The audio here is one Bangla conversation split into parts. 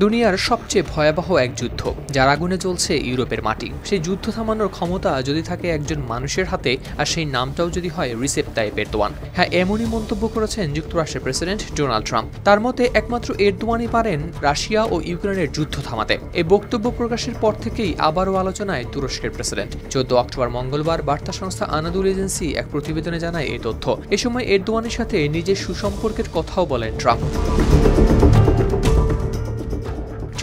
দুনিয়ার সবচেয়ে ভয়াবহ এক যুদ্ধ, যার আগুনে জ্বলছে ইউরোপের মাটি। সেই যুদ্ধ থামানোর ক্ষমতা যদি থাকে একজন মানুষের হাতে, আর সেই নামটাও যদি হয় রিসেপ তাইয়েপ এরদোয়ান। হ্যাঁ, এমনই মন্তব্য করেছেন যুক্তরাষ্ট্রের প্রেসিডেন্ট ডোনাল্ড ট্রাম্প। তার মতে একমাত্র এরদোয়ানই পারেন রাশিয়া ও ইউক্রেনের যুদ্ধ থামাতে। এই বক্তব্য প্রকাশের পর থেকেই আবারও আলোচনায় তুরস্কের প্রেসিডেন্ট। 14 অক্টোবর মঙ্গলবার বার্তা সংস্থা আনাদুল এজেন্সি এক প্রতিবেদনে জানায় এই তথ্য। এ সময় এরদোয়ানের সাথে নিজের সুসম্পর্কের কথাও বলেন ট্রাম্প।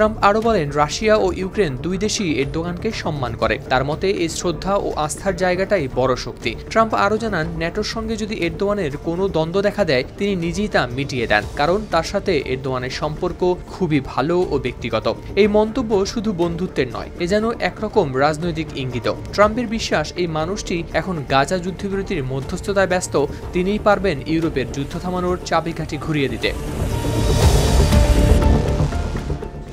ট্রাম্প আরও বলেন, রাশিয়া ও ইউক্রেন দুই দেশই এরদোগানকে সম্মান করে। তার মতে এই শ্রদ্ধা ও আস্থার জায়গাটাই বড় শক্তি। ট্রাম্প আরও জানান, ন্যাটোর সঙ্গে যদি এরদোয়ানের কোনো দ্বন্দ্ব দেখা দেয়, তিনি নিজেই তা মিটিয়ে দেন, কারণ তার সাথে এরদোয়ানের সম্পর্ক খুবই ভালো ও ব্যক্তিগত। এই মন্তব্য শুধু বন্ধুত্বের নয়, এ যেন একরকম রাজনৈতিক ইঙ্গিত। ট্রাম্পের বিশ্বাস, এই মানুষটি এখন গাজা যুদ্ধবিরতির মধ্যস্থতায় ব্যস্ত, তিনিই পারবেন ইউরোপের যুদ্ধ থামানোর চাবিকাঠি ঘুরিয়ে দিতে।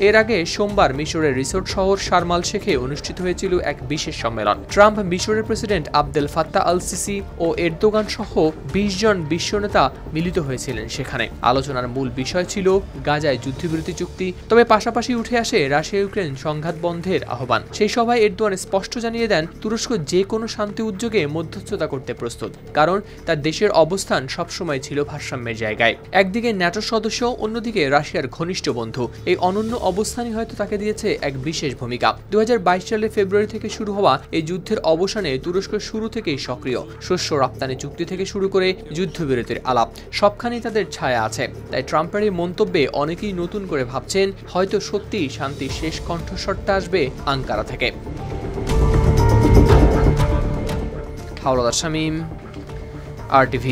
এর আগে সোমবার মিশরের রিসোর্ট শহর শারম আল শেখে অনুষ্ঠিত হয়েছিল এক বিশেষ সম্মেলন। ট্রাম্প, মিশরের president Abdel Fattah al Sisi ও এরদোগান সহ 20 জন বিশ্বনেতা মিলিত হয়েছিলেন সেখানে। আলোচনার মূল বিষয় ছিল গাজায় যুদ্ধবিরতি চুক্তি, তবে পাশাপাশি উঠে আসে রাশিয়া ইউক্রেন সংঘাত বন্ধের আহ্বান। সেই সভায় এরদোয়ান স্পষ্ট জানিয়ে দেন, তুরস্ক যে কোনো শান্তি উদ্যোগে মধ্যস্থতা করতে প্রস্তুত, কারণ তার দেশের অবস্থান সবসময় ছিল ভারসাম্যের জায়গায়। একদিকে ন্যাটোর সদস্য, অন্যদিকে রাশিয়ার ঘনিষ্ঠ বন্ধু। এই অনন্য অবস্থানই হয়তো তাকে দিয়েছে এক বিশেষ ভূমিকা। 2022 সালের ফেব্রুয়ারি থেকে শুরু হওয়া এই যুদ্ধের অবসানে তুরস্ক শুরু থেকেই সক্রিয়। শস্য রপ্তানি চুক্তি থেকে শুরু করে যুদ্ধবিরতির আলাপ, সবখানেই তাদের ছায়া আছে। তাই ট্রাম্পের এই মন্তব্যে অনেকেই নতুন করে ভাবছেন, হয়তো সত্যিই শান্তির শেষ কণ্ঠস্বরটা আসবে আঙ্কারা থেকে। হাওলাদার শামীম, RTV।